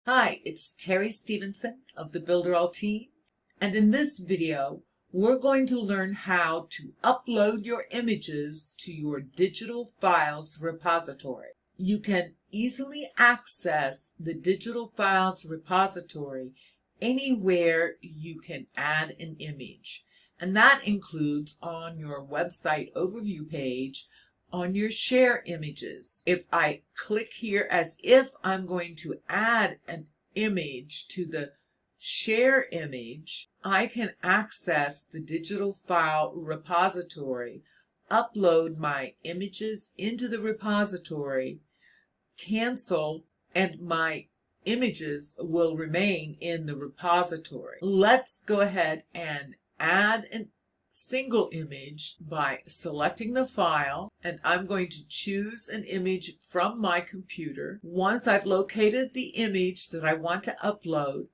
Hi, it's Terry Stevenson of the Builderall team, and in this video, we're going to learn how to upload your images to your digital files repository. You can easily access the digital files repository anywhere you can add an image, and that includes on your website overview page, on your share images. If I click here as if I'm going to add an image to the share image, I can access the digital file repository, upload my images into the repository, cancel, and my images will remain in the repository. Let's go ahead and add a single image by selecting the file, and I'm going to choose an image from my computer. Once I've located the image that I want to upload,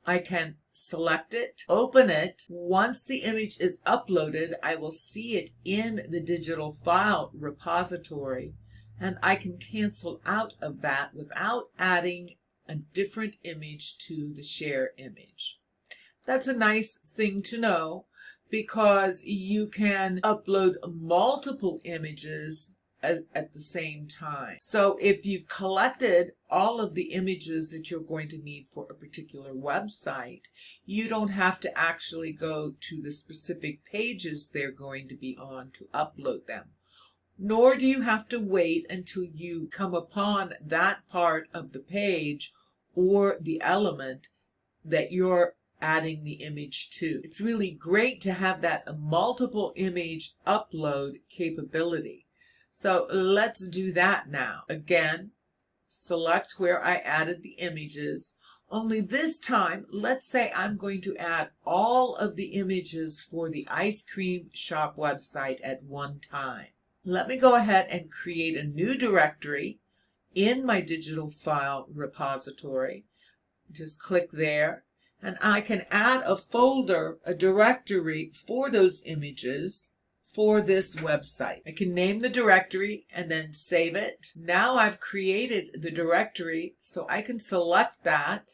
I can select it, open it. Once the image is uploaded, I will see it in the digital file repository, and I can cancel out of that without adding a different image to the share image. That's a nice thing to know, because you can upload multiple images at the same time. So if you've collected all of the images that you're going to need for a particular website, you don't have to actually go to the specific pages they're going to be on to upload them. Nor do you have to wait until you come upon that part of the page or the element that you're adding the image to. It's really great to have that multiple image upload capability. So let's do that now. Again, select where I added the images. Only this time, let's say I'm going to add all of the images for the ice cream shop website at one time. Let me go ahead and create a new directory in my digital file repository. Just click there. And I can add a folder, a directory for those images for this website. I can name the directory and then save it. Now I've created the directory, so I can select that.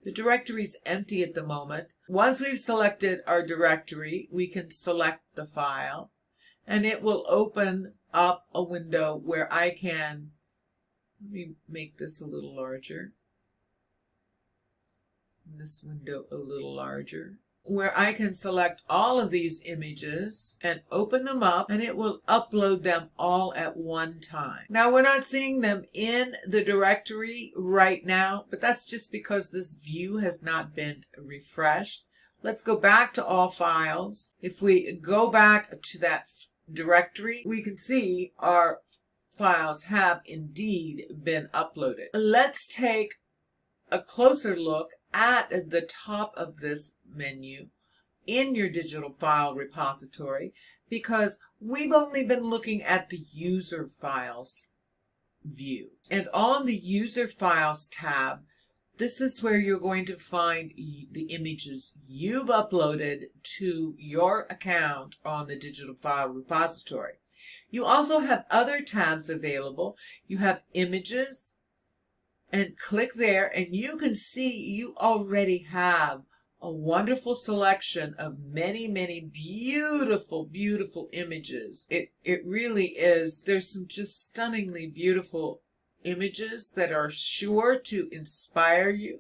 The directory is empty at the moment. Once we've selected our directory, we can select the file, and it will open up a window where I can, let me make this a little larger. This window a little larger, where I can select all of these images and open them up, and it will upload them all at one time. Now we're not seeing them in the directory right now, but that's just because this view has not been refreshed. Let's go back to all files. If we go back to that directory, we can see our files have indeed been uploaded. Let's take a closer look at the top of this menu in your digital file repository, because we've only been looking at the user files view. And on the user files tab, this is where you're going to find the images you've uploaded to your account on the digital file repository. You also have other tabs available. You have images, and click there, and you can see you already have a wonderful selection of many, many beautiful, beautiful images. It really is. There's some just stunningly beautiful images that are sure to inspire you.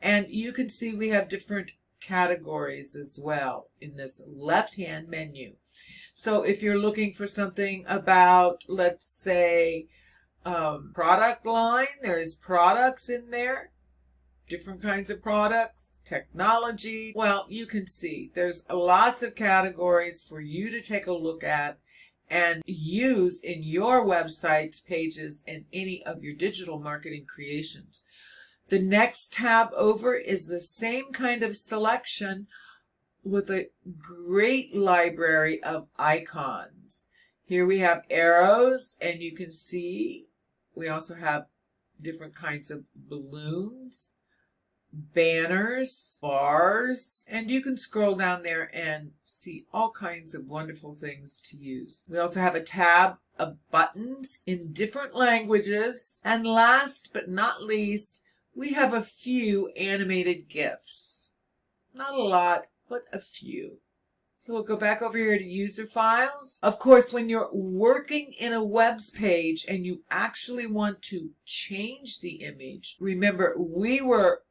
And you can see we have different categories as well in this left-hand menu. So if you're looking for something about, let's say, product line, there's products in there, different kinds of products, technology. Well, you can see there's lots of categories for you to take a look at and use in your websites, pages, and any of your digital marketing creations. The next tab over is the same kind of selection with a great library of icons. Here we have arrows, and you can see we also have different kinds of balloons, banners, bars, and you can scroll down there and see all kinds of wonderful things to use. We also have a tab of buttons in different languages. And last but not least, we have a few animated GIFs. Not a lot, but a few. So we'll go back over here to user files. Of course, when you're working in a web page and you actually want to change the image, remember we were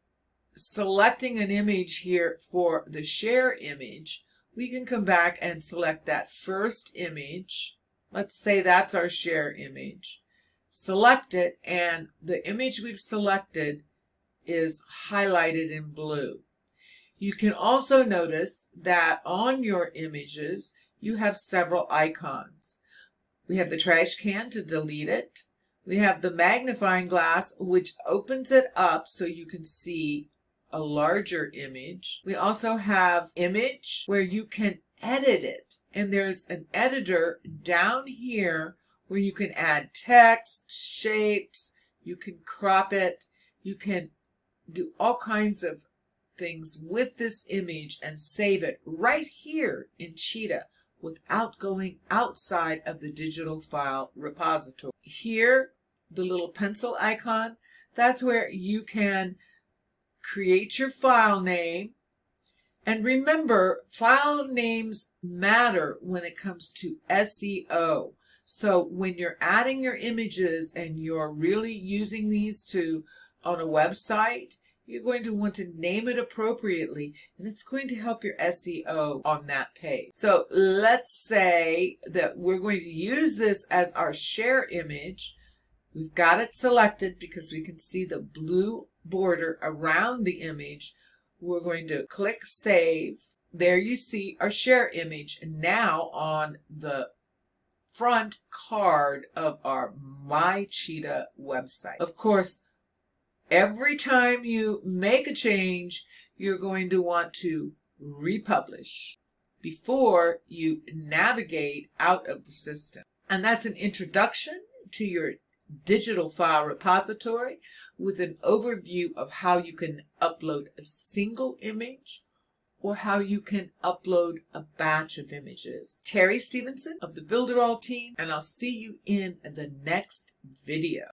selecting an image here for the share image. We can come back and select that first image. Let's say that's our share image. Select it, and the image we've selected is highlighted in blue. You can also notice that on your images, you have several icons. We have the trash can to delete it. We have the magnifying glass, which opens it up so you can see a larger image. We also have image where you can edit it. And there's an editor down here where you can add text, shapes, you can crop it, you can do all kinds of things with this image and save it right here in Cheetah without going outside of the digital file repository. Here, the little pencil icon, that's where you can create your file name. And remember, file names matter when it comes to SEO. So when you're adding your images and you're really using these on a website, you're going to want to name it appropriately, and it's going to help your SEO on that page. So let's say that we're going to use this as our share image. We've got it selected because we can see the blue border around the image. We're going to click Save. There you see our share image now on the front card of our My Cheetah website. Of course, every time you make a change, you're going to want to republish before you navigate out of the system. And that's an introduction to your digital file repository with an overview of how you can upload a single image or how you can upload a batch of images. Terry Stevenson of the Builderall team, and I'll see you in the next video.